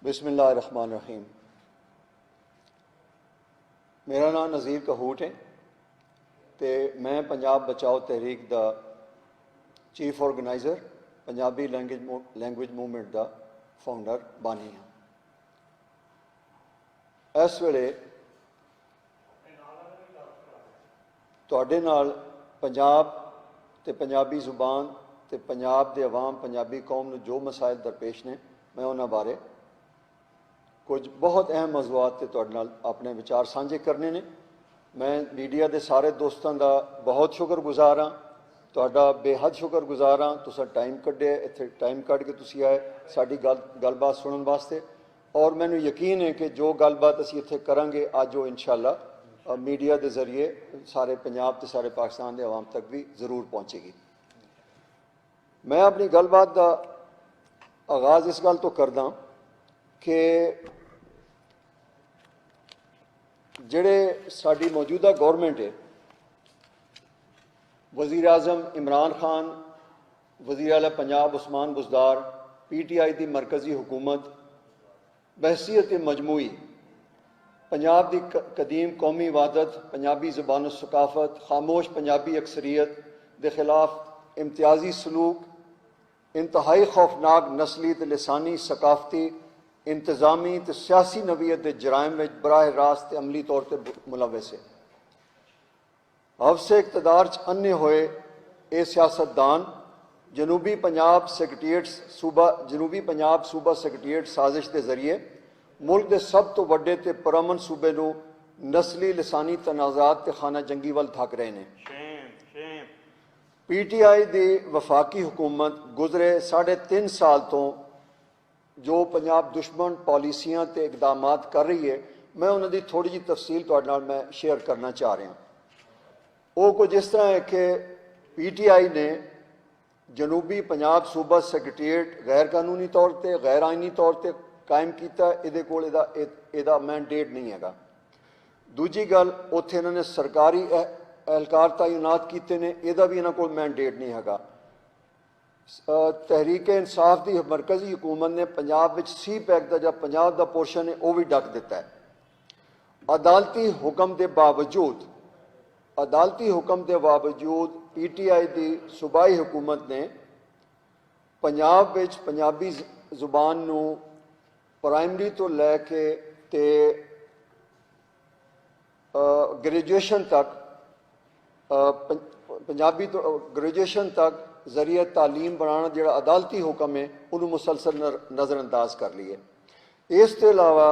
बिस्मिल्लाहिर्रहमानिर्रहीम। मेरा नाम नज़ीर कहूट है तो मैं पंजाब बचाओ तहरीक दा chief organiser, Punjabi language movement दा फाउंडर बानी हाँ। इस वेले तुहाडे नाल पंजाब ते पंजाबी जुबान ते पंजाब दे अवाम पंजाबी कौम नूं जो मसाइल दरपेश ने मैं उन्हां बारे कुछ बहुत अहम मौजूआत ते तुहाडे नाल अपने विचार साझे करने ने। मैं मीडिया के सारे दोस्तों का बहुत शुक्रगुजार हाँ, तुहाडा बेहद शुक्रगुजार हाँ। तुसां टाइम कड्ढे इत्थे टाइम कढ़ के तुसीं आए साडी गलबात सुनने वास्ते, और मैनूं यकीन है कि जो गलबात असीं इत्थे करांगे अज वो इंशाअल्लाह मीडिया के जरिए सारे पंजाब ते सारे पाकिस्तान के अवाम तक भी जरूर पहुँचेगी। मैं अपनी गलबात का आगाज़ इस गल तो करदा कि जिहड़े साडी मौजूदा गौरमेंट है, वज़ीर आज़म इमरान खान, वज़ीर आला पंजाब उस्मान बुज़दार, PTI की मरकज़ी हुकूमत बहसीयत मजमूई पंजाब की कदीम कौमी वादत, पंजाबी ज़बान सकाफत, खामोश पंजाबी अक्सरीत के खिलाफ इम्तियाजी सलूक, इंतहाई खौफनाक नस्ली ते लिसानी सकाफती इंतजामी ते सियासी नवीयत के जराइम में बराह रास्त अमली तौर पर मुलविस है। हफ्से इकतदार च अन्ने होए ये सियासतदान जनूबी पंजाब सूबा सैकटरीएट साजिश के जरिए मुल्क के सब तो वड्डे ते परअमन सूबे नूं नस्ली लिसानी तनाज़ात ते खाना जंगी वल धक रहे हैं। PTI की वफाकी हुकूमत गुजरे 3.5 साल तो जो पंजाब दुश्मन पॉलिसियां ते इकदामात कर रही है, मैं उन्होंने थोड़ी जी तफसील तुहाडे नाल मैं शेयर करना चाह रहा। वो कुछ इस तरह है कि PTI ने जनूबी पंजाब सूबा सैकटरीएट गैर कानूनी तौर पर गैर आइनी तौर पर कायम किया, इहदे कोल इहदा मैंडेट नहीं हैगा। दूजी गल, उत्थे इन्होंने सरकारी एहलकार तैनात किए ने, इहदा भी इन्हां कोल मैंडेट नहीं हैगा। तहरीक इंसाफ की मरकजी हुकूमत ने पंजाब विच CPEC का जो पंजाब का पोर्शन है वह भी ढक दिता है। अदालती हुक्म के बावजूद PTI की सूबाई हुकूमत ने पंजाब विच पंजाबी जुबान नूं प्राइमरी तो लैके ते ग्रेजुएशन तक पंजाबी तो ग्रेजुएशन तक जरिए तालीम बनाना जो अदालती हुक्म है उन्होंने मुसलसल नज़रअंदाज कर लिए। इस तो इलावा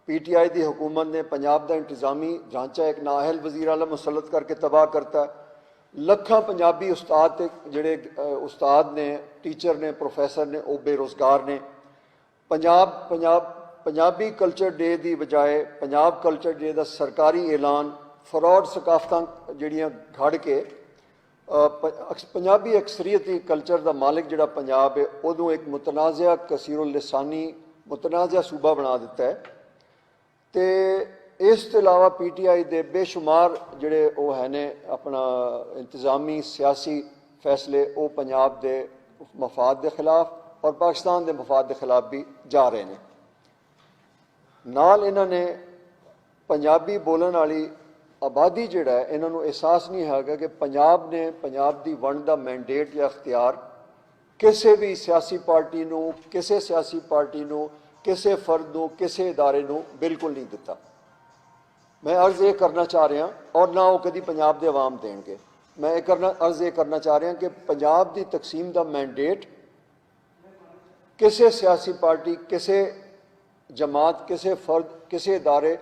PTI की हुकूमत ने पंजाब का इंतजामी ढांचा एक नाअहल वज़ीर आला मुसलत करके तबाह करता। लखां पंजाबी उस्ताद जिहड़े उस्ताद ने, टीचर ने, प्रोफैसर ने, वो बेरोज़गार ने। पंजाबी कल्चर डे की बजाय पंजाब कल्चर डे का सरकारी ऐलान फ्रॉड सकाफत जिहड़ियां घड़ के पंजाबी अक्सरीत कल्चर का मालिक जिहड़ा पंजाब है उदों एक मुतनाज़ा कसीरुल लिसानी मुतनाज़ा सूबा बना दिता है। तो इस तो इलावा PTI के बेशुमार जिहड़े वो है ने अपना इंतजामी सियासी फैसले वो पंजाब के मफाद के खिलाफ और पाकिस्तान के मफाद के खिलाफ भी जा रहे हैं। नाल इन्होंने पंजाबी बोलने वाली आबादी जिहड़ा है इन्होंने एहसास नहीं है कि पंजाब ने पंजाब की वंड का मैंडेट या अख्तियार किसी भी सियासी पार्टी नूं, किसी सियासी पार्टी नूं, किसी फर्द नूं, किसी इदारे नूं बिल्कुल नहीं दिता। मैं अर्ज़ ये करना चाह रहा और ना वो कभी पंजाब के अवाम देंगे। मैं अर्ज़ ये करना चाह रहा कि पंजाब की तकसीम का मैंडेट किसी सियासी पार्टी, किसी जमात, किसी फर्द, किसी इदारे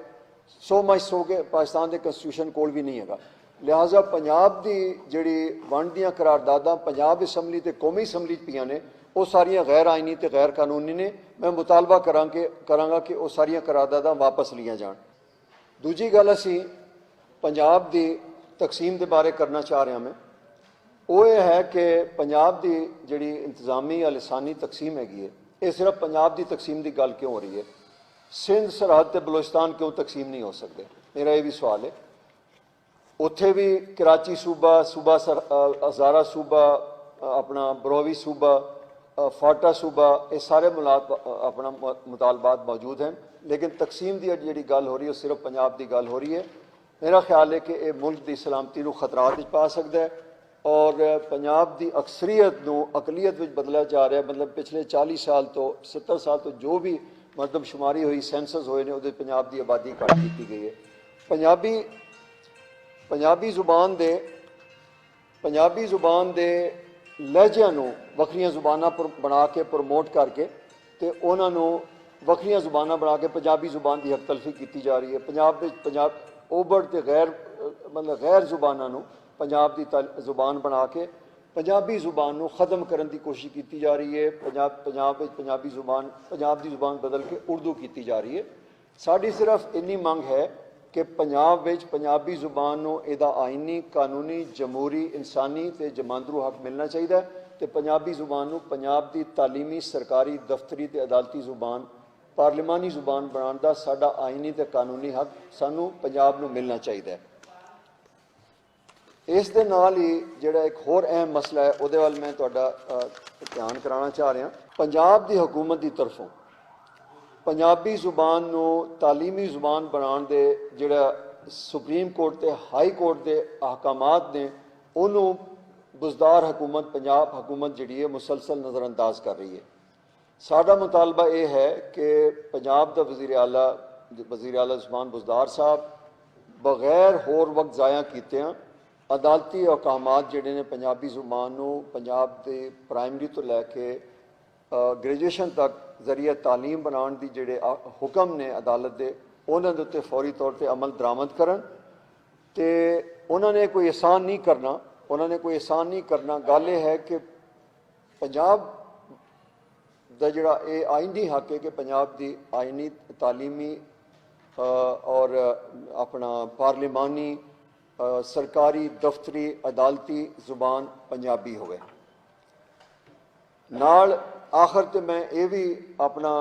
सो के पाकिस्तान के कंस्टिट्यूशन कोल भी नहीं है। लिहाजा पंजाब की जिहड़ी वंड दीयां करारदादा पंजाब असैम्बली ते कौमी असैम्बली पईयां ने वो सारियां गैर आइनी ते गैर कानूनी ने। मैं मुतालबा करांगा कि वो सारियां करारदादा वापस लिया जान। दूजी गल असीं पंजाब की तकसीम के बारे करना चाह रहा मैं, वो ये है कि पंजाब की जिहड़ी इंतजामी या लिसानी तकसीम हैगी है, ये सिर्फ पंजाब की तकसीम की गल क्यों हो रही है? सिंध सरहद ते बलोचिस्तान क्यों तकसीम नहीं हो सकते? मेरा ये भी सवाल है। उत्थे भी कराची सूबा, हज़ारा सूबा, अपना बरोवी सूबा, फाटा सूबा, ये सारे अपना मुतालबात मौजूद हैं, लेकिन तकसीम की जी गल हो रही है सिर्फ पंजाब की गल हो रही है। मेरा ख्याल है कि यह मुल्क की सलामती को खतरात पा सकता है और पंजाब की अक्सरीयत को अकलीयत में बदला जा रहा है। मतलब पिछले 40 साल तो 70 साल तो जो भी मरदमशुमारी हुई, सेंसस होए ने, उहदे पंजाब की आबादी घट की गई है। पंजाबी जुबान दे लहजियां नूं वखरियां जुबानां बना के प्रमोट करके ते उन्हां नूं वखरियां जुबानां बना के पंजाबी जुबान की हकतलफी की जा रही है। पंजाब ओबड़ ते गैर जुबानां नूं पंजाब की जुबान बना के पंजाबी जुबान नूं खत्म करने की कोशिश की जा रही है। पंजाबी जुबान बदल के उर्दू की जा रही है। साड़ी सिर्फ इन्नी मंग है कि पंजाब विच पंजाबी जुबान नूं इहदा आइनी, कानूनी, जमहूरी, इंसानी ते जमांदरू हक मिलना चाहिए ते पंजाबी जुबान नूं पंजाब की तालीमी, सरकारी, दफ्तरी ते अदालती जुबान, पार्लिमानी जुबान बनाने का साडा आइनी ते कानूनी हक सानूं पंजाब नूं मिलना चाहिए। इस दे नाल ही जिहड़ा एक होर अहम मसला है उहदे वल मैं तुहाडा ध्यान कराना चाह रहा। पंजाब की हुकूमत की तरफों पंजाबी जुबान नूं तालीमी जुबान बनाने दे जिहड़ा सुप्रीम कोर्ट ते हाई कोर्ट के अहकामात ने उन्होंने बुजदार हुकूमत पंजाब हुकूमत जिहड़ी है मुसलसल नज़रअंदाज कर रही है। साडा मुतालबा ये है कि पंजाब का वज़ीर आला उस्मान बुजदार साहब बगैर होर वक्त ज़ाया कीतियां अदालती अहकामात जिहड़े ने पंजाबी जुबान नूं पंजाब के प्राइमरी तो लैके ग्रेजुएशन तक जरिए तालीम बनाने की जिहड़े हुक्म ने अदालत के उन्हां दे उत्ते फौरी तौर पर अमल दरामद करन ते उन्होंने कोई एहसान नहीं करना। गल यह है कि पंजाब का जिहड़ा ये आइनी हक है कि पंजाब की आइनी, तालीमी और अपना पार्लिमानी, सरकारी, दफ्तरी, अदालती जुबान पंजाबी होवे। नाल आखिर ते मैं ये भी अपना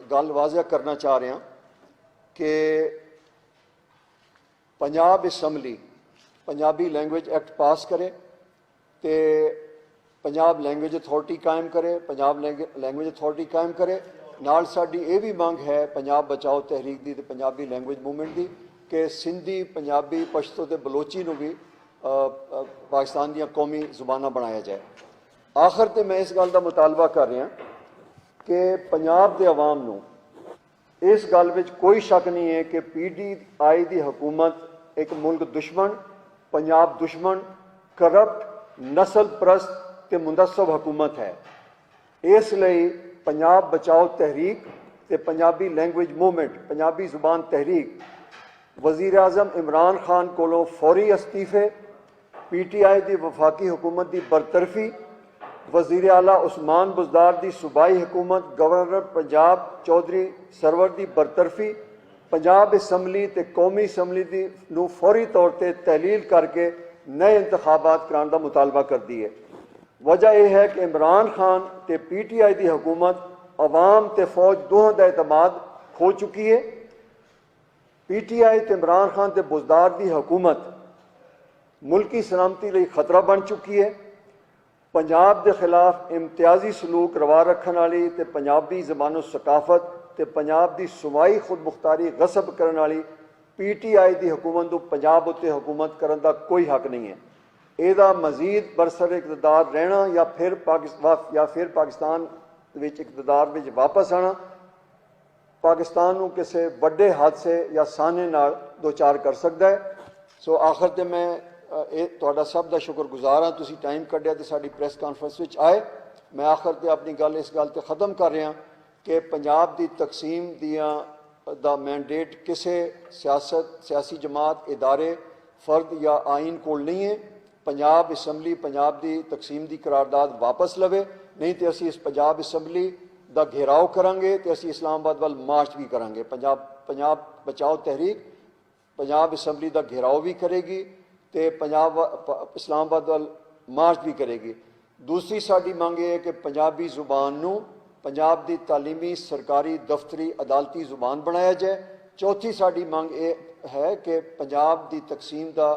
गल वाज़ह करना चाह रहा कि Punjab assembly Punjabi language act पास करे ते पंजाब लैंग्वेज अथॉरिटी कायम करे, पंजाब लैंग्वेज अथॉरिटी कायम करे। नाल साडी ये भी मंग है पंजाब बचाओ तहरीक दी ते पंजाबी लैंग्वेज मूवमेंट दी कि सिंधी, पंजाबी, पश्तो ते बलोची नूं भी पाकिस्तान दी कौमी जुबानां बनाया जाए। आखिर ते मैं इस गल का मुतालबा कर रहा कि पंजाब के अवाम नूं इस गल विच कोई शक नहीं है कि PTI की हुकूमत एक मुल्क दुश्मन, पंजाब दुश्मन, करप्ट, नस्ल परस्त ते मुनसब हुकूमत है। इसलिए पंजाब बचाओ तहरीक ते पंजाबी लैंग्वेज मूवमेंट, पंजाबी जुबान तहरीक वज़ीर आज़म इमरान खान कोलों फौरी अस्तीफे, PTI की वफाकी हुकूमत की बरतरफी, वज़ीर आला उस्मान बुजदार की सूबाई हुकूमत, गवर्नर पंजाब चौधरी सरवर की बरतरफी, पंजाब असैम्बली ते कौमी असैम्बली की नूं फौरी तौर पर तहलील करके नए इंतखाबात कराने का मुतालबा करती है। वजह यह है कि इमरान खान ते PTI की हुकूमत अवाम ते फौज दोहां का एतमाद खो चुकी है। PTI ते इमरान खान ते बुजदार की हुकूमत मुल्की सलामती लई खतरा बन चुकी है। पंजाब के खिलाफ इम्तियाजी सलूक रवा रखने वाली ते पंजाबी ज़बानो सकाफत ते पंजाब की सूबाई खुद मुख्तारी गसब करने वाली PTI की हुकूमत को पंजाब उत्ते हुकूमत करने का कोई हक नहीं है। ਇਹਦਾ मजीद बरसर इकतदार रहना या फिर पाकिस्तान विच इकतदार विच वापस आना पाकिस्तान को किसी बड़े हादसे या साने नाल दो चार कर सकता है। सो आखिर ते मैं तुहाडा सब का शुक्रगुजार हाँ, तुसीं टाइम कढ़िया ते साडी प्रैस कॉन्फ्रेंस विच आए। मैं आखिर ते अपनी गल इस गल ते ख़त्म कर रहा कि पंजाब की तकसीम दा मैंडेट किसी सियासी जमात, इदारे, फर्द या आइन कोल नहीं है। पंजाब असैम्बली पंजाब की तकसीम की करारदाद वापस लवे, नहीं तो असी इस पंजाब असैम्बली का घेराव करांगे तो असी इस्लामाबाद वाल मार्च भी करांगे। पंजाब बचाओ तहरीक पंजाब असैम्बली का घेराव भी करेगी तो पंजाब इस्लामाबाद वाल मार्च भी करेगी। दूसरी साड़ी मंग ये है कि पंजाबी जुबान नूं पंजाब की तालीमी, सरकारी, दफ्तरी, अदालती जुबान बनाया जाए। चौथी साड़ी मंग ये है कि पंजाब की तकसीम का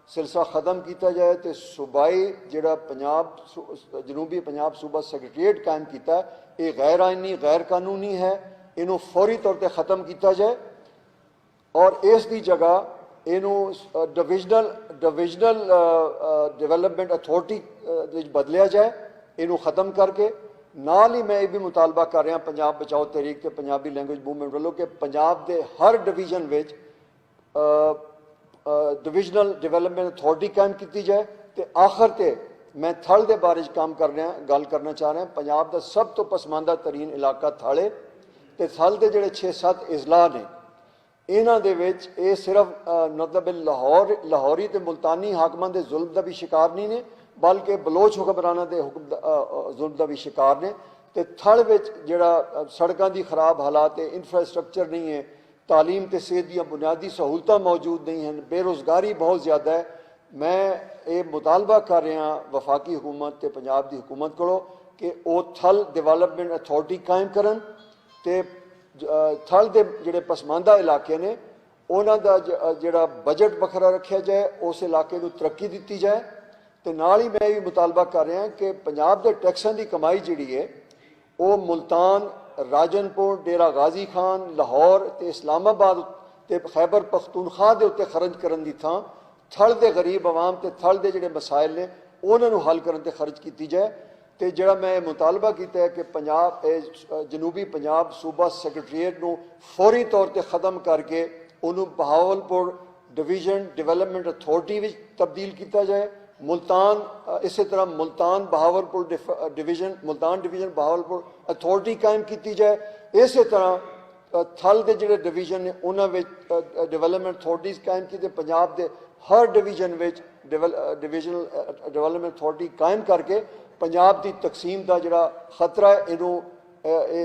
सिलसिला ख़त्म किया जाए तो सूबाई जिहड़ा पंजाब जनूबी पंजाब सूबा सैकटरीएट कायम किया ये गैर आइनी गैर कानूनी है, इनू फौरी तौर पर ख़त्म किया जाए और इस दी जगह इनू डिविजनल डिवेलपमेंट अथॉरिटी बदलिया जाए, इनू ख़त्म करके नाल ही मैं ये भी मुतालबा कर रहा पंजाब बचाओ तहरीक ते पंजाबी लैंग्वेज मूवमेंट वालों कि पंजाब के हर डिवीजन विच डिविजनल डिवेलपमेंट अथॉरिटी कायम की जाए। तो आखिर ते मैं थल के बारे काम कर रहा गल करना चाह रहा पंजाब का सब तो पसमानदा तरीन इलाका थल है तो थल के जोड़े 6-7 इजला ने इन्हां दे विच ये सिर्फ मतलब लाहौरी तो मुल्तानी हाकमां दे जुल्म का भी शिकार नहीं ने बल्कि बलोच हुक्मराना के हुक्म जुल्म का भी शिकार ने। तो थल विच जिहड़ा सड़कों की खराब हालात है, इंफ्रास्ट्रक्चर नहीं है, तालीम ते सेहत दी बुनियादी सहूलतां मौजूद नहीं हैं, बेरोज़गारी बहुत ज़्यादा है। मैं ये मुतालबा कर रहा वफाकी हुकूमत ते पंजाब की हुकूमत को कि वो थल डिवेलपमेंट अथॉरिटी कायम करन ते थल के जोड़े पसमानदा इलाके ने उन्हां दा जिहड़ा बजट वखरा रखा जाए, उस इलाके को तरक्की दी जाए। तो नाल ही मैं भी मुतालबा कर रहा कि पंजाब के टैक्सां की कमाई जिहड़ी है वो मुल्तान, राजनपुर, डेरा गाजी खान, लाहौर ते इस्लामाबाद ते खैबर पख्तूनख्वा के उत्ते खर्च करने की थां थल के गरीब आवाम ते थल के जोड़े मसाइल ने उन्होंने हल करने खर्च की जाए। तो जोड़ा मैं मुतालबा किया है कि पंजाब जनूबी पंजाब सूबा सैकटरीएट को फौरी तौर पर ख़त्म करके उन्होंने बहावलपुर डिवीजन डिवेलपमेंट अथॉरिटी में तब्दील किया जाए। मुल्तान इस तरह मुल्तान बहावलपुर डिवीजन बहावलपुर अथॉरिटी कायम की जाए। इस तरह थल के जोड़े डिवीजन ने उन्होंने डिवेलपमेंट अथॉरिटीज़ कायम की, पंजाब के हर डिवीजन डिविजनल डिवेलपमेंट अथॉरिटी कायम करके पंजाब की तकसीम का जोड़ा खतरा है इनू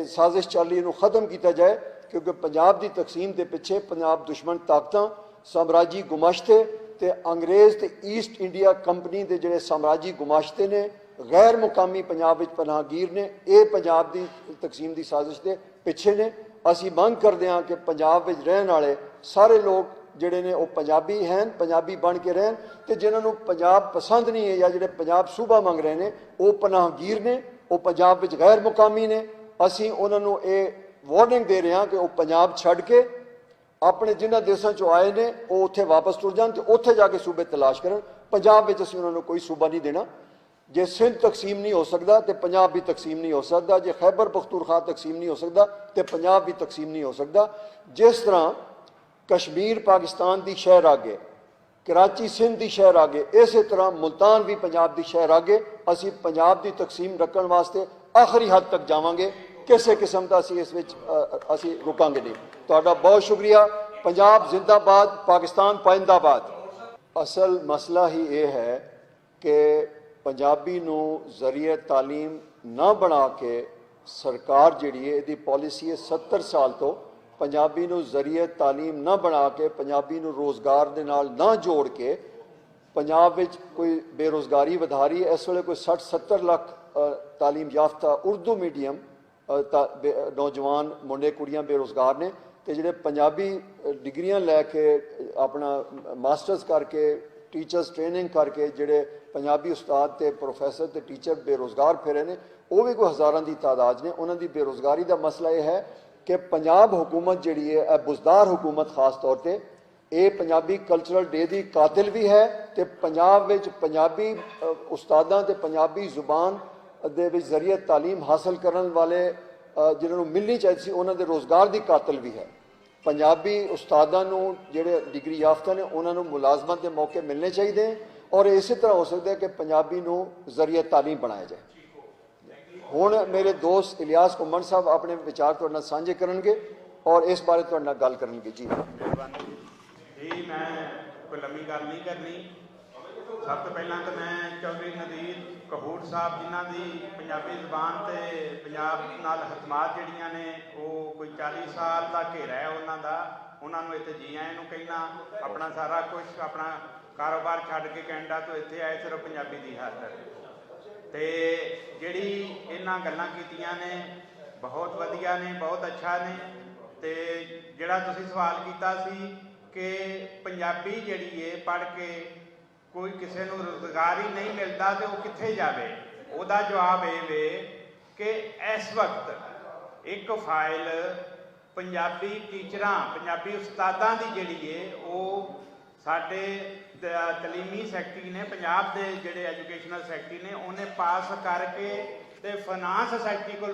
साजिश चल रही इनू ख़त्म किया जाए, क्योंकि पंजाब की तकसीम के पिछे पंजाब दुश्मन ताकतां साम्राजी गुमाश्ते ते अंग्रेज़ ते ईस्ट इंडिया कंपनी के जोड़े साम्राजी गुमाश्ते ने गैर मुकामी पंजाब विच पनाहगीर ने ये पंजाब की तकसीम की साजिश के पिछे ने। असी मंग करते हैं कि पंजाब विच रहने वाले सारे लोग जिहड़े ने वो पंजाबी हैं, पंजाबी बन के रहन, तो जिन्होंने पंजाब पसंद नहीं है या जिहड़े पंजाब सूबा मंग रहे हैं वो पनाहगीर ने, वो पंजाब विच गैर मुकामी ने। असी उन्होंने ये वार्निंग दे रहे हैं कि वो पंजाब छड्ड के अपने जिन्होंने देशों चो आए ने वो उत्थे वापस तुर जान, तो उत्थे जाके सूबे तलाश करन। पंजाब विच असीं उन्होंने कोई सूबा नहीं देना। जे सिंध तकसीम नहीं हो सकता तो पंजाब भी तकसीम नहीं हो सकता, जे खैबर पख्तूनख्वा तकसीम नहीं हो सकता तो पंजाब भी तकसीम नहीं हो सकता। जिस तरह कश्मीर पाकिस्तान की शहर आगे, कराची सिंध की शहर आगे, इस तरह मुल्तान भी पंजाब की शहर आगे। असी पंजाब की तकसीम रखने वास्ते आखिरी हद तक जावांगे, किसी किस्म का असी इस विच असी रुकांगे नहीं। तुहाडा बहुत शुक्रिया। पंजाब जिंदाबाद, पाकिस्तान पाइंदाबाद। असल मसला ही ये है कि पंजाबी नू जरिए तालीम ना बना के सरकार जिहड़ी है इहदी पॉलिसी है 70 साल तो पंजाबी नू जरिए तालीम ना बना के पंजाबी नू रोज़गार दे नाल ना जोड़ के पंजाब विच कोई बेरोज़गारी वधा रही है। इस वेले कोई 60-70 लाख तालीम याफ्ता उर्दू मीडियम नौजवान मुंडे कुड़ियां बेरोज़गार ने, तो जिहड़े पंजाबी डिग्रियां लैके अपना मास्टर्स करके टीचर्स ट्रेनिंग करके जिहड़े पंजाबी उस्ताद ते प्रोफैसर ते टीचर बेरोज़गार फिरे ने वो भी कोई हज़ारां की तादाद ने। उन्हां दी बेरोज़गारी का मसला यह है कि पंजाब हुकूमत जिहड़ी है बुज़दार हुकूमत खास तौर पर ये पंजाबी कल्चरल डे की कातिल भी है, तो पंजाब विच पंजाबी उस्तादां ते पंजाबी जुबान दे विच जरिए तालीम हासिल करने वाले जिन्होंने मिलनी चाहिए सी उन्होंने रोज़गार की कातिल भी है। पंजाबी उस्तादां नूं जिहड़े डिग्री याफ्ता ने उन्होंने मुलाजमत के मौके मिलने चाहिए और इस तरह हो सकता है कि पंजाबी नूं जरिए तालीम बनाया जाए। हुण मेरे दोस्त इलियास घुम्मन साहब अपने विचार तुहाडे नाल सांझे करनगे और इस बारे तुहाडे नाल गल करनगे। जी जी मैं कोई लंबी गल नहीं करनी। सब तो पहला तो मैं चौधरी नदीर कपूर साहब जिन्हां दी पंजाबी ज़बान ते पंजाब नाल हकमात जिहड़ियां ने वो कोई 40 साल का घेरा है उन्हां दा, उन्हां नूं इत्थे जी आए नूं कहना। अपना सारा कुछ अपना कारोबार छड्ड के कैनेडा तो इत्थे आए सिर्फ पंजाबी दी खातर। ते जिहड़ी इन्हां गल्लां कीतियां ने बहुत वधिया ने, बहुत अच्छा ने। ते जिहड़ा तुसीं सवाल कीता सी कि पंजाबी जिहड़ी है पढ़ के ਕੋਈ ਕਿਸੇ ਨੂੰ ਰੁਜ਼ਗਾਰ ਹੀ ਨਹੀਂ ਮਿਲਦਾ ਤੇ ਉਹ ਕਿੱਥੇ ਜਾਵੇ। ਉਹਦਾ ਜਵਾਬ ਇਹ ਵੇ ਕਿ ਇਸ ਵਕਤ ਇੱਕ ਫਾਈਲ ਪੰਜਾਬੀ ਟੀਚਰਾਂ, ਪੰਜਾਬੀ ਉਸਤਾਦਾਂ ਦੀ ਜਿਹੜੀ ਏ ਉਹ ਸਾਡੇ ਤਲੀਮੀ ਸੈਕਟਰੀ ਨੇ, ਪੰਜਾਬ ਦੇ ਜਿਹੜੇ ਐਜੂਕੇਸ਼ਨਲ ਸੈਕਟਰੀ ਨੇ, ਉਹਨੇ ਪਾਸ ਕਰਕੇ ਤੇ ਫਾਈਨਾਂਸ ਸੈਕਟਰੀ ਕੋਲ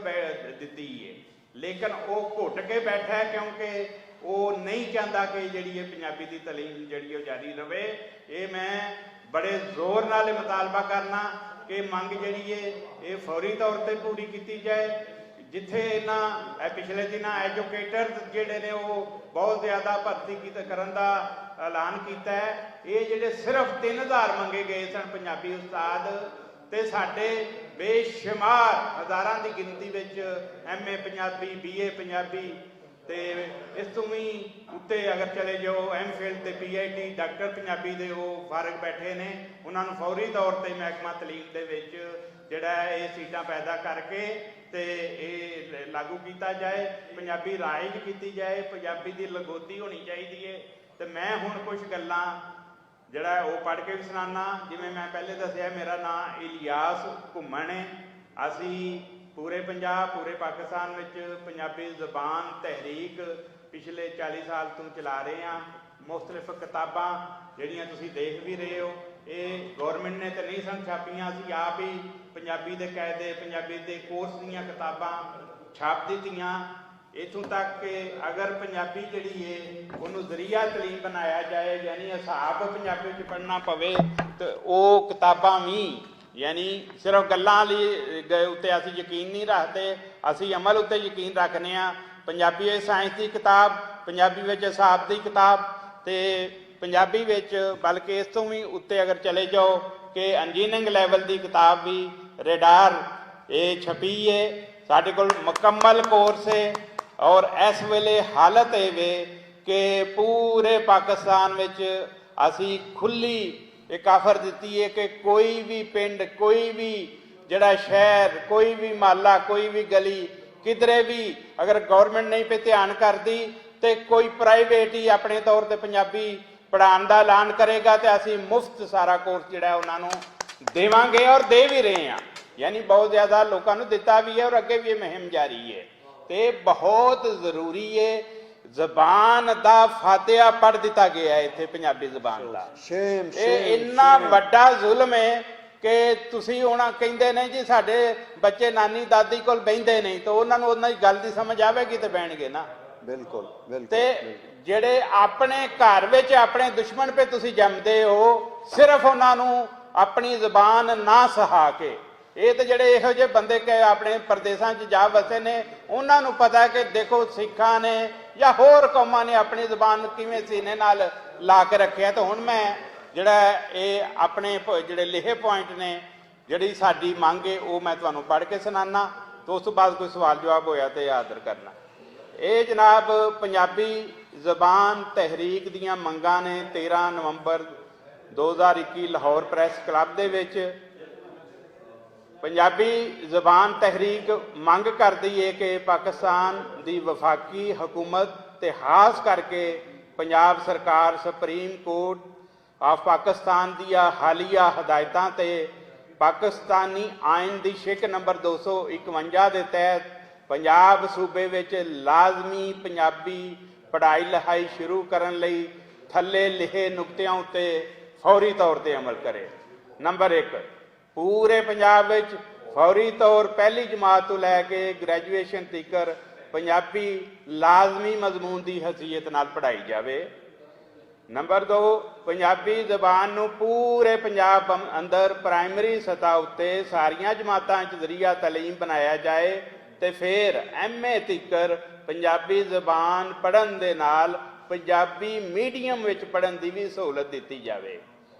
ਦਿੱਤੀ ਏ, ਲੇਕਿਨ ਉਹ ਘੁੱਟ ਕੇ ਬੈਠਾ ਹੈ ਕਿਉਂਕਿ ਉਹ ਨਹੀਂ ਚਾਹੁੰਦਾ ਕਿ ਜਿਹੜੀ ਇਹ ਪੰਜਾਬੀ ਦੀ ਤਾਲੀਮ ਜਿਹੜੀ ਉਹ ਜਾਰੀ ਰਵੇ। ਇਹ ਮੈਂ ਬੜੇ ਜ਼ੋਰ ਨਾਲ ਇਹ ਮੁਤਾਲਬਾ ਕਰਨਾ ਕਿ ਮੰਗ ਜਿਹੜੀ ਏ ਇਹ ਫੌਰੀ ਤੌਰ ਤੇ ਪੂਰੀ ਕੀਤੀ ਜਾਏ। ਜਿੱਥੇ ਇਹਨਾਂ ਪਿਛਲੇ ਦਿਨਾਂ ਐਜੂਕੇਟਰ ਜਿਹੜੇ ਨੇ ਉਹ ਬਹੁਤ ਜ਼ਿਆਦਾ ਭਰਤੀ ਕਰਨ ਦਾ ਐਲਾਨ ਕੀਤਾ ਹੈ, ਇਹ ਜਿਹੜੇ ਸਿਰਫ 3000 ਮੰਗੇ ਗਏ ਸਨ ਪੰਜਾਬੀ ਉਸਤਾਦ, ਤੇ ਸਾਡੇ ਬੇਸ਼ੁਮਾਰ ਹਜ਼ਾਰਾਂ ਦੀ ਗਿਣਤੀ ਵਿੱਚ MA ਪੰਜਾਬੀ, BA ਪੰਜਾਬੀ, ਤੇ ਇਸ ਤੋਂ ਵੀ ਉੱਤੇ ਅਗਰ ਚਲੇ ਜਾਓ MPhil ਤੇ PhD ਡਾਕਟਰ ਪੰਜਾਬੀ ਦੇ ਉਹ ਫਾਰਗ ਬੈਠੇ ਨੇ। ਉਹਨਾਂ ਨੂੰ ਫੌਰੀ ਤੌਰ ਤੇ ਮਹਿਕਮਾ ਤਾਲੀਮ ਦੇ ਵਿੱਚ ਜਿਹੜਾ ਇਹ ਸੀਟਾਂ ਪੈਦਾ ਕਰਕੇ ਤੇ ਇਹ ਲਾਗੂ ਕੀਤਾ ਜਾਏ, ਪੰਜਾਬੀ ਰਾਇਜ ਕੀਤੀ ਜਾਏ, ਪੰਜਾਬੀ ਦੀ ਲਗੋਤੀ ਹੋਣੀ ਚਾਹੀਦੀ ਹੈ। ਤੇ ਮੈਂ ਹੁਣ ਕੁਝ ਗੱਲਾਂ ਜਿਹੜਾ ਉਹ ਪੜ੍ਹ ਕੇ ਵੀ ਸੁਣਾਉਣਾ। ਜਿਵੇਂ ਮੈਂ ਪਹਿਲੇ ਦੱਸਿਆ, ਮੇਰਾ ਨਾਮ ਇਲਿਆਸ ਘੁੰਮਣ ਹੈ। ਅਸੀਂ ਪੂਰੇ ਪੰਜਾਬ, ਪੂਰੇ ਪਾਕਿਸਤਾਨ ਵਿੱਚ ਪੰਜਾਬੀ ਜ਼ਬਾਨ ਤਹਿਰੀਕ ਪਿਛਲੇ 40 ਸਾਲ ਤੋਂ ਚਲਾ ਰਹੇ ਹਾਂ। ਮੁਖਤਲਿਫ ਕਿਤਾਬਾਂ ਜਿਹੜੀਆਂ ਤੁਸੀਂ ਦੇਖ ਵੀ ਰਹੇ ਹੋ, ਇਹ ਗੌਰਮੈਂਟ ਨੇ ਤਾਂ ਨਹੀਂ ਸਨ ਛਾਪੀਆਂ, ਅਸੀਂ ਆਪ ਹੀ ਪੰਜਾਬੀ ਦੇ ਕਾਇਦੇ, ਪੰਜਾਬੀ ਦੇ ਕੋਰਸ ਦੀਆਂ ਕਿਤਾਬਾਂ ਛਾਪ ਦਿੱਤੀਆਂ। ਇੱਥੋਂ ਤੱਕ ਕਿ ਅਗਰ ਪੰਜਾਬੀ ਜਿਹੜੀ ਹੈ ਉਹਨੂੰ ਜ਼ਰੀਆ ਤਾਲੀਮ ਬਣਾਇਆ ਜਾਏ, ਯਾਨੀ ਹਿਸਾਬ ਪੰਜਾਬੀ ਵਿੱਚ ਪੜ੍ਹਨਾ ਪਵੇ, ਤੇ ਉਹ ਕਿਤਾਬਾਂ ਵੀ ਯਾਨੀ ਸਿਰਫ ਗੱਲਾਂ ਲਈ ਉੱਤੇ ਅਸੀਂ ਯਕੀਨ ਨਹੀਂ ਰੱਖਦੇ, ਅਸੀਂ ਅਮਲ ਉੱਤੇ ਯਕੀਨ ਰੱਖਦੇ ਹਾਂ। ਪੰਜਾਬੀ ਵਿੱਚ ਸਾਇੰਸ ਦੀ ਕਿਤਾਬ, ਪੰਜਾਬੀ ਵਿੱਚ ਹਿਸਾਬ ਦੀ ਕਿਤਾਬ, ਤੇ ਪੰਜਾਬੀ ਵਿੱਚ ਬਲਕਿ ਇਸ ਤੋਂ ਵੀ ਉੱਤੇ ਅਗਰ ਚਲੇ ਜਾਓ ਕਿ ਇੰਜੀਨੀਅਰਿੰਗ ਲੈਵਲ ਦੀ ਕਿਤਾਬ ਵੀ ਰੇਡਾਰ ਇਹ ਛਪੀ ਹੈ। ਸਾਡੇ ਕੋਲ ਮੁਕੰਮਲ ਕੋਰਸ ਹੈ। ਔਰ ਇਸ ਵੇਲੇ ਹਾਲਤ ਇਹ ਵੇ ਕਿ ਪੂਰੇ ਪਾਕਿਸਤਾਨ ਵਿੱਚ ਅਸੀਂ ਖੁੱਲੀ ਇੱਕ ਆਫਰ ਦਿੱਤੀ ਹੈ ਕਿ ਕੋਈ ਵੀ ਪਿੰਡ, ਕੋਈ ਵੀ ਜਿਹੜਾ ਸ਼ਹਿਰ, ਕੋਈ ਵੀ ਮਹੱਲਾ, ਕੋਈ ਵੀ ਗਲੀ, ਕਿਧਰੇ ਵੀ ਅਗਰ ਗੌਰਮੈਂਟ ਨਹੀਂ ਪੇ ਧਿਆਨ ਕਰਦੀ ਤੇ ਕੋਈ ਪ੍ਰਾਈਵੇਟ ਹੀ ਆਪਣੇ ਤੌਰ ਤੇ ਪੰਜਾਬੀ ਪੜ੍ਹਾਉਣ ਦਾ ਐਲਾਨ ਕਰੇਗਾ ਤੇ ਅਸੀਂ ਮੁਫਤ ਸਾਰਾ ਕੋਰਸ ਜਿਹੜਾ ਉਹਨਾਂ ਨੂੰ ਦੇਵਾਂਗੇ ਔਰ ਦੇ ਵੀ ਰਹੇ ਹਾਂ। ਯਾਨੀ ਬਹੁਤ ਜ਼ਿਆਦਾ ਲੋਕਾਂ ਨੂੰ ਦਿੱਤਾ ਵੀ ਹੈ ਔਰ ਅੱਗੇ ਵੀ ਇਹ ਮੁਹਿੰਮ ਜਾਰੀ ਹੈ। ਤੇ ਬਹੁਤ ਜ਼ਰੂਰੀ ਹੈ। ਜ਼ਬਾਨ ਦਾ ਫਾਤਿਹਾ ਪੜ੍ਹ ਦਿੱਤਾ ਗਿਆ ਇੱਥੇ ਪੰਜਾਬੀ ਜ਼ਬਾਨ ਦਾ। ਇਹ ਇੰਨਾ ਵੱਡਾ ਜ਼ੁਲਮ ਹੈ ਕਿ ਤੁਸੀਂ ਹੁਣ ਕਹਿੰਦੇ ਨੇ ਜੀ ਸਾਡੇ ਬੱਚੇ ਨਾਨੀ ਦਾਦੀ ਕੋਲ ਬਹਿੰਦੇ ਨਹੀਂ, ਤਾਂ ਉਹਨਾਂ ਨੂੰ ਉਹਨਾਂ ਦੀ ਗੱਲ ਦੀ ਸਮਝ ਆਵੇਗੀ ਤੇ ਬਹਿਣਗੇ ਨਾ। ਬਿਲਕੁਲ ਬਿਲਕੁਲ। ਤੇ ਜਿਹੜੇ ਆਪਣੇ ਘਰ ਵਿੱਚ ਆਪਣੇ ਦੁਸ਼ਮਣ ਪੇ ਤੁਸੀਂ ਜੰਮਦੇ ਹੋ, ਸਿਰਫ ਉਹਨਾਂ ਨੂੰ ਆਪਣੀ ਜ਼ਬਾਨ ਨਾ ਸਿਖਾ ਕੇ, ਇਹ ਤੇ ਜਿਹੜੇ ਇਹੋ ਜਿਹੇ ਬੰਦੇ ਕਿ ਆਪਣੇ ਪ੍ਰਦੇਸ਼ਾਂ 'ਚ ਜਾ ਵਸੇ ਨੇ, ਉਹਨਾਂ ਨੂੰ ਪਤਾ ਕਿ ਦੇਖੋ ਸਿੱਖਾਂ ਨੇ ਜਾਂ ਹੋਰ ਕੌਮਾਂ ਨੇ ਆਪਣੀ ਜ਼ਬਾਨ ਕਿਵੇਂ ਸੀਨੇ ਨਾਲ ਲਾ ਕੇ ਰੱਖਿਆ। ਤਾਂ ਹੁਣ ਮੈਂ ਜਿਹੜਾ ਇਹ ਆਪਣੇ ਜਿਹੜੇ ਲਿਖੇ ਪੁਆਇੰਟ ਨੇ, ਜਿਹੜੀ ਸਾਡੀ ਮੰਗ ਹੈ, ਉਹ ਮੈਂ ਤੁਹਾਨੂੰ ਪੜ੍ਹ ਕੇ ਸੁਣਾਉਣਾ, ਤੇ ਉਸ ਤੋਂ ਬਾਅਦ ਕੋਈ ਸਵਾਲ ਜਵਾਬ ਹੋਇਆ ਤੇ ਆਦਰ ਕਰਨਾ। ਇਹ ਜਨਾਬ ਪੰਜਾਬੀ ਜ਼ਬਾਨ ਤਹਿਰੀਕ ਦੀਆਂ ਮੰਗਾਂ ਨੇ 13 ਨਵੰਬਰ 2021 ਲਾਹੌਰ ਪ੍ਰੈਸ ਕਲੱਬ ਦੇ ਵਿੱਚ। ਪੰਜਾਬੀ ਜ਼ਬਾਨ ਤਹਿਰੀਕ ਮੰਗ ਕਰਦੀ ਹੈ ਕਿ ਪਾਕਿਸਤਾਨ ਦੀ ਵਫਾਕੀ ਹਕੂਮਤ ਤੇ ਖਾਸ ਕਰਕੇ ਪੰਜਾਬ ਸਰਕਾਰ ਸੁਪਰੀਮ ਕੋਰਟ ਆਫ ਪਾਕਿਸਤਾਨ ਦੀਆਂ ਹਾਲੀਆ ਹਦਾਇਤਾਂ ਤੇ ਪਾਕਿਸਤਾਨੀ ਆਇਨ ਦੀ ਸ਼ਿਕ ਨੰਬਰ 251 ਦੇ ਤਹਿਤ ਪੰਜਾਬ ਸੂਬੇ ਵਿੱਚ ਲਾਜ਼ਮੀ ਪੰਜਾਬੀ ਪੜ੍ਹਾਈ ਲਿਖਾਈ ਸ਼ੁਰੂ ਕਰਨ ਲਈ ਥੱਲੇ ਲਿਖੇ ਨੁਕਤਿਆਂ ਉੱਤੇ ਫੌਰੀ ਤੌਰ ਤੇ ਅਮਲ ਕਰੇ। ਨੰਬਰ 1, ਪੂਰੇ ਪੰਜਾਬ ਵਿੱਚ ਫੌਰੀ ਤੌਰ ਪਹਿਲੀ ਜਮਾਤ ਤੋਂ ਲੈ ਕੇ ਗ੍ਰੈਜੂਏਸ਼ਨ ਤੀਕਰ ਪੰਜਾਬੀ ਲਾਜ਼ਮੀ ਮਜ਼ਮੂਨ ਦੀ ਹਸੀਅਤ ਨਾਲ ਪੜ੍ਹਾਈ ਜਾਵੇ। ਨੰਬਰ 2, ਪੰਜਾਬੀ ਜ਼ਬਾਨ ਨੂੰ ਪੂਰੇ ਪੰਜਾਬ ਅੰਦਰ ਪ੍ਰਾਇਮਰੀ ਸਤਹ ਉੱਤੇ ਸਾਰੀਆਂ ਜਮਾਤਾਂ 'ਚ ਜ਼ਰੀਆ ਤਾਲੀਮ ਬਣਾਇਆ ਜਾਏ ਤੇ ਫਿਰ MA ਤੀਕਰ ਪੰਜਾਬੀ ਜ਼ਬਾਨ ਪੜ੍ਹਨ ਦੇ ਨਾਲ ਪੰਜਾਬੀ ਮੀਡੀਅਮ ਵਿੱਚ ਪੜ੍ਹਨ ਦੀ ਵੀ ਸਹੂਲਤ ਦਿੱਤੀ ਜਾਵੇ।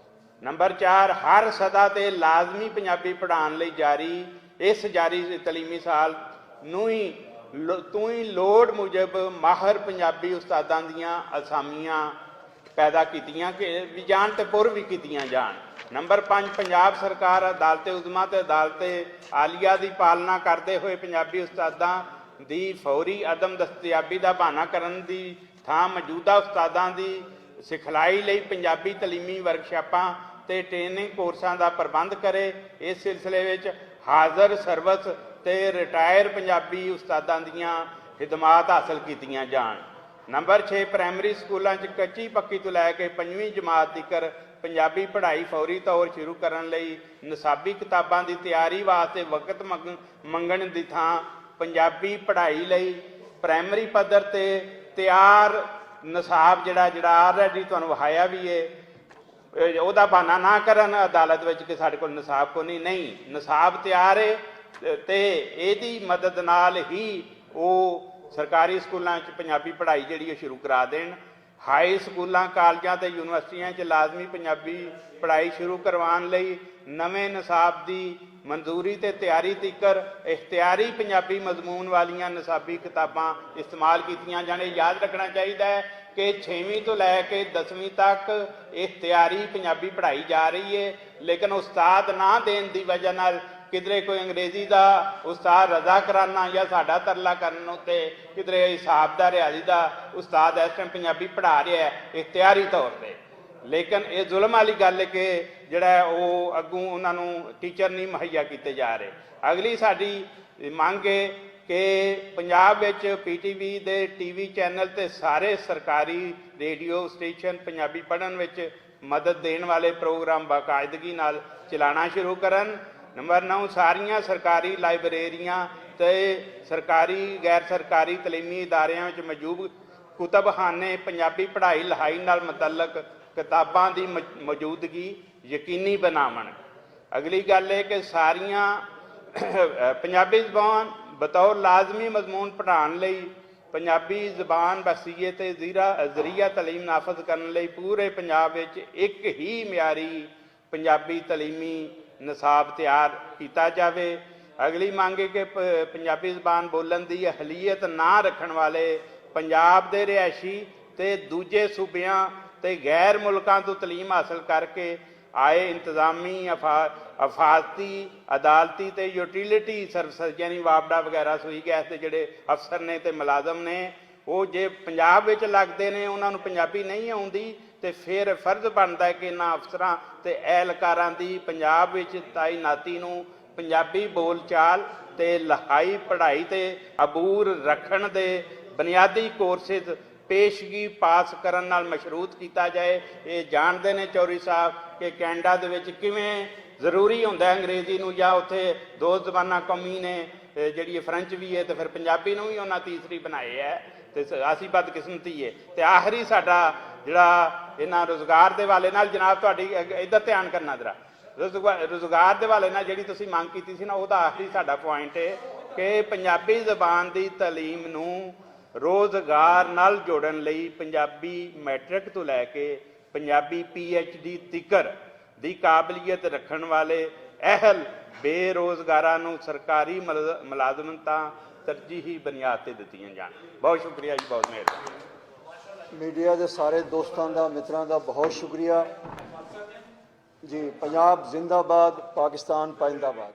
ਨੰਬਰ 4, ਹਰ ਸਤਹ ਤੇ ਲਾਜ਼ਮੀ ਪੰਜਾਬੀ ਪੜ੍ਹਾਉਣ ਲਈ ਜਾਰੀ ਤਾਲੀਮੀ ਸਾਲ ਨੂੰ ਹੀ ਲੋੜ ਮੁਜਬ ਮਾਹਰ ਪੰਜਾਬੀ ਉਸਤਾਦਾਂ ਦੀਆਂ ਅਸਾਮੀਆਂ ਪੈਦਾ ਕੀਤੀਆਂ ਵੀ ਜਾਣ ਤੇ ਪੁਰ ਵੀ ਕੀਤੀਆਂ ਜਾਣ। ਨੰਬਰ 5, ਪੰਜਾਬ ਸਰਕਾਰ ਅਦਾਲਤ ਉਜ਼ਮਾ ਤੇ ਅਦਾਲਤ ਆਲੀਆ ਦੀ ਪਾਲਣਾ ਕਰਦੇ ਹੋਏ ਪੰਜਾਬੀ ਉਸਤਾਦਾਂ ਦੀ ਫੌਰੀ ਅਦਮ ਦਸਤਿਆਬੀ ਦਾ ਬਹਾਨਾ ਕਰਨ ਦੀ ਥਾਂ ਮੌਜੂਦਾ ਉਸਤਾਦਾਂ ਦੀ ਸਿਖਲਾਈ ਲਈ ਪੰਜਾਬੀ ਤਾਲੀਮੀ ਵਰਕਸ਼ਾਪਾਂ ਤੇ ਟ੍ਰੇਨਿੰਗ ਕੋਰਸਾਂ ਦਾ ਪ੍ਰਬੰਧ ਕਰੇ। ਇਸ ਸਿਲਸਿਲੇ ਵਿੱਚ ਹਾਜ਼ਰ ਸਰਵਿਸ ਤੇ ਰਿਟਾਇਰ ਪੰਜਾਬੀ ਉਸਤਾਦਾਂ ਦੀਆਂ ਖਿਦਮਾਤ ਹਾਸਲ ਕੀਤੀਆਂ ਜਾਣ। ਨੰਬਰ 6 ਪ੍ਰਾਇਮਰੀ ਸਕੂਲਾਂ 'ਚ ਕੱਚੀ ਪੱਕੀ ਤੋਂ ਲੈ ਕੇ 5ਵੀਂ ਜਮਾਤ ਤੀਕਰ ਪੰਜਾਬੀ ਪੜ੍ਹਾਈ ਫੌਰੀ ਤੌਰ ਸ਼ੁਰੂ ਕਰਨ ਲਈ ਨਿਸਾਬੀ ਕਿਤਾਬਾਂ ਦੀ ਤਿਆਰੀ ਵਾਸਤੇ ਵਕਤ ਮੰਗਣ ਦੀ ਥਾਂ ਪੰਜਾਬੀ ਪੜ੍ਹਾਈ ਲਈ ਪ੍ਰਾਇਮਰੀ ਪੱਧਰ ਤੇ ਤਿਆਰ ਨਿਸਾਬ ਜਿਹੜਾ ਆਲਰੇਡੀ ਤੁਹਾਨੂੰ ਵਿਖਾਇਆ ਵੀ ਹੈ, ਉਹਦਾ ਬਹਾਨਾ ਨਾ ਕਰਨ ਅਦਾਲਤ ਵਿੱਚ ਕਿ ਸਾਡੇ ਕੋਲ ਨਿਸਾਬ ਕੋ ਨਹੀਂ, ਨਿਸਾਬ ਤਿਆਰ ਹੈ ਤੇ ਇਹਦੀ ਮਦਦ ਨਾਲ ਹੀ ਉਹ ਸਰਕਾਰੀ ਸਕੂਲਾਂ 'ਚ ਪੰਜਾਬੀ ਪੜ੍ਹਾਈ ਜਿਹੜੀ ਉਹ ਸ਼ੁਰੂ ਕਰਾ ਦੇਣ। ਹਾਈ ਸਕੂਲਾਂ, ਕਾਲਜਾਂ ਤੇ ਯੂਨੀਵਰਸਿਟੀਆਂ 'ਚ ਲਾਜ਼ਮੀ ਪੰਜਾਬੀ ਪੜ੍ਹਾਈ ਸ਼ੁਰੂ ਕਰਵਾਉਣ ਲਈ ਨਵੇਂ ਨਿਸਾਬ ਦੀ ਮਨਜ਼ੂਰੀ ਤੇ ਤਿਆਰੀ ਤੀਕਰ ਇਖਤਿਆਰੀ ਪੰਜਾਬੀ ਮਜ਼ਮੂਨ ਵਾਲੀਆਂ ਨਿਸਾਬੀ ਕਿਤਾਬਾਂ ਇਸਤੇਮਾਲ ਕੀਤੀਆਂ ਜਾਣ। ਯਾਦ ਰੱਖਣਾ ਚਾਹੀਦਾ ਹੈ ਕਿ 6ਵੀਂ ਤੋਂ ਲੈ ਕੇ 10ਵੀਂ ਤੱਕ ਇਖਤਿਆਰੀ ਪੰਜਾਬੀ ਪੜ੍ਹਾਈ ਜਾ ਰਹੀ ਹੈ, ਲੇਕਿਨ ਉਸਤਾਦ ਨਾ ਦੇਣ ਦੀ ਵਜ੍ਹਾ ਨਾਲ ਕਿਧਰੇ ਕੋਈ ਅੰਗਰੇਜ਼ੀ ਦਾ ਉਸਤਾਦ ਰਜ਼ਾ ਕਰਾਨਾ ਜਾਂ ਸਾਡਾ ਤਰਲਾ ਕਰਨ ਉੱਤੇ ਕਿਧਰੇ ਹਿਸਾਬ ਦਾ ਰਿਆਜ਼ੀ ਦਾ ਉਸਤਾਦ ਇਸ ਟਾਈਮ ਪੰਜਾਬੀ ਪੜ੍ਹਾ ਰਿਹਾ ਹੈ ਇਖਤਿਆਰੀ ਤੌਰ 'ਤੇ। ਲੇਕਿਨ ਇਹ ਜ਼ੁਲਮ ਵਾਲੀ ਗੱਲ ਹੈ ਕਿ ਜਿਹੜਾ ਉਹ ਅੱਗੋਂ ਉਹਨਾਂ ਨੂੰ ਟੀਚਰ ਨਹੀਂ ਮੁਹੱਈਆ ਕੀਤੇ ਜਾ ਰਹੇ। ਅਗਲੀ ਸਾਡੀ ਮੰਗ ਹੈ ਕਿ ਪੰਜਾਬ ਵਿੱਚ PTV ਦੇ TV ਚੈਨਲ ਤੇ ਸਾਰੇ ਸਰਕਾਰੀ ਰੇਡੀਓ ਸਟੇਸ਼ਨ ਪੰਜਾਬੀ ਪੜ੍ਹਨ ਵਿੱਚ ਮਦਦ ਦੇਣ ਵਾਲੇ ਪ੍ਰੋਗਰਾਮ ਬਾਕਾਇਦਗੀ ਨਾਲ ਚਲਾਉਣਾ ਸ਼ੁਰੂ ਕਰਨ। ਨੰਬਰ 9 ਸਾਰੀਆਂ ਸਰਕਾਰੀ ਲਾਇਬ੍ਰੇਰੀਆਂ ਤੇ ਸਰਕਾਰੀ ਗੈਰ ਸਰਕਾਰੀ ਤਲੀਮੀ ਇਦਾਰਿਆਂ ਵਿੱਚ ਮੌਜੂਦ ਕੁਤਬਖਾਨੇ ਪੰਜਾਬੀ ਪੜ੍ਹਾਈ ਲਿਖਾਈ ਨਾਲ ਮੁਤੱਲਕ ਕਿਤਾਬਾਂ ਦੀ ਮੌਜੂਦਗੀ ਯਕੀਨੀ ਬਣਾਉਣ। ਅਗਲੀ ਗੱਲ ਹੈ ਕਿ ਸਾਰੀਆਂ ਪੰਜਾਬੀ ਜ਼ਬਾਨ ਬਤੌਰ ਲਾਜ਼ਮੀ ਮਜ਼ਮੂਨ ਪੜ੍ਹਾਉਣ ਲਈ ਪੰਜਾਬੀ ਜ਼ਬਾਨ ਵਸੀਅਤ ਤੇ ਜ਼ਰੀਆ ਤਾਲੀਮ ਨਾਫਜ਼ ਕਰਨ ਲਈ ਪੂਰੇ ਪੰਜਾਬ ਵਿੱਚ ਇੱਕ ਹੀ ਮਿਆਰੀ ਪੰਜਾਬੀ ਤਾਲੀਮੀ ਨਿਸਾਬ ਤਿਆਰ ਕੀਤਾ ਜਾਵੇ। ਅਗਲੀ ਮੰਗ ਹੈ ਕਿ ਪੰਜਾਬੀ ਜ਼ਬਾਨ ਬੋਲਣ ਦੀ ਅਹਲੀਅਤ ਨਾ ਰੱਖਣ ਵਾਲੇ ਪੰਜਾਬ ਦੇ ਰਿਹਾਇਸ਼ੀ ਤੇ ਦੂਜੇ ਸੂਬਿਆਂ ਤੇ ਗੈਰ ਮੁਲਕਾਂ ਤੋਂ ਤਾਲੀਮ ਹਾਸਲ ਕਰਕੇ ਆਏ ਇੰਤਜ਼ਾਮੀ ਅਫਾਜ਼ਤੀ ਅਦਾਲਤੀ ਤੇ ਯੂਟਿਲਿਟੀ ਸਰਵਿਸ ਯਾਨੀ ਵਾਪਡਾ ਵਗੈਰਾ ਸੂਈ ਗੈਸ ਦੇ ਜਿਹੜੇ ਅਫਸਰ ਨੇ ਤੇ ਮੁਲਾਜ਼ਮ ਨੇ, ਉਹ ਜੇ ਪੰਜਾਬ ਵਿੱਚ ਲੱਗਦੇ ਨੇ ਉਹਨਾਂ ਨੂੰ ਪੰਜਾਬੀ ਨਹੀਂ ਆਉਂਦੀ ਤੇ ਫਿਰ ਫਰਜ਼ ਬਣਦਾ ਹੈ ਕਿ ਇਹਨਾਂ ਅਫਸਰਾਂ ਤੇ ਅਹਿਲਕਾਰਾਂ ਦੀ ਪੰਜਾਬ ਵਿੱਚ ਤਾਇਨਾਤੀ ਨੂੰ ਪੰਜਾਬੀ ਬੋਲਚਾਲ ਤੇ ਲਿਖਾਈ ਪੜ੍ਹਾਈ ਤੇ ਅਬੂਰ ਰੱਖਣ ਦੇ ਬੁਨਿਆਦੀ ਕੋਰਸਿਸ ਪੇਸ਼ਗੀ ਪਾਸ ਕਰਨ ਨਾਲ ਮਸ਼ਰੂਤ ਕੀਤਾ ਜਾਏ। ਇਹ ਜਾਣਦੇ ਨੇ ਚੌਧਰੀ ਸਾਹਿਬ ਕਿ ਕੈਨੇਡਾ ਦੇ ਵਿੱਚ ਕਿਵੇਂ ਜ਼ਰੂਰੀ ਹੁੰਦਾ ਅੰਗਰੇਜ਼ੀ ਨੂੰ, ਜਾਂ ਉੱਥੇ ਦੋ ਜ਼ਬਾਨਾਂ ਕੌਮੀ ਨੇ ਜਿਹੜੀ ਫਰੈਂਚ ਵੀ ਹੈ ਤੇ ਫਿਰ ਪੰਜਾਬੀ ਨੂੰ ਵੀ ਉਹਨਾਂ ਤੀਸਰੀ ਬਣਾਏ ਹੈ ਤੇ ਅਸੀਂ ਬਦਕਿਸਮਤੀ ਹੈ। ਤੇ ਆਖਰੀ ਸਾਡਾ ਜਿਹੜਾ ਇਹਨਾਂ ਰੁਜ਼ਗਾਰ ਦੇ ਹਵਾਲੇ ਨਾਲ ਜਨਾਬ ਤੁਹਾਡੀ ਇੱਧਰ ਧਿਆਨ ਕਰਨਾ ਜਰਾ, ਰੁਜ਼ਗਾਰ ਦੇ ਹਵਾਲੇ ਨਾਲ ਜਿਹੜੀ ਤੁਸੀਂ ਮੰਗ ਕੀਤੀ ਸੀ ਨਾ, ਉਹਦਾ ਆਖਰੀ ਸਾਡਾ ਪੁਆਇੰਟ ਹੈ ਕਿ ਪੰਜਾਬੀ ਜ਼ਬਾਨ ਦੀ ਤਾਲੀਮ ਨੂੰ ਰੋਜ਼ਗਾਰ ਨਾਲ ਜੋੜਨ ਲਈ ਪੰਜਾਬੀ ਮੈਟ੍ਰਿਕ ਤੋਂ ਲੈ ਕੇ ਪੰਜਾਬੀ PhD ਤੀਕਰ ਦੀ ਕਾਬਲੀਅਤ ਰੱਖਣ ਵਾਲੇ ਅਹਿਲ ਬੇਰੋਜ਼ਗਾਰਾਂ ਨੂੰ ਸਰਕਾਰੀ ਮੁਲਾਜ਼ਮਤਾਂ ਤਰਜੀਹੀ ਬੁਨਿਆਦ ਤੇ ਦਿੱਤੀਆਂ ਜਾਣ। ਬਹੁਤ ਸ਼ੁਕਰੀਆ ਜੀ, ਬਹੁਤ ਮਿਹਰਬਾਨੀ। ਮੀਡੀਆ ਦੇ ਸਾਰੇ ਦੋਸਤਾਂ ਦਾ, ਮਿੱਤਰਾਂ ਦਾ ਬਹੁਤ ਸ਼ੁਕਰੀਆ ਜੀ। ਪੰਜਾਬ ਜ਼ਿੰਦਾਬਾਦ, ਪਾਕਿਸਤਾਨ ਪਾਇੰਦਾਬਾਦ।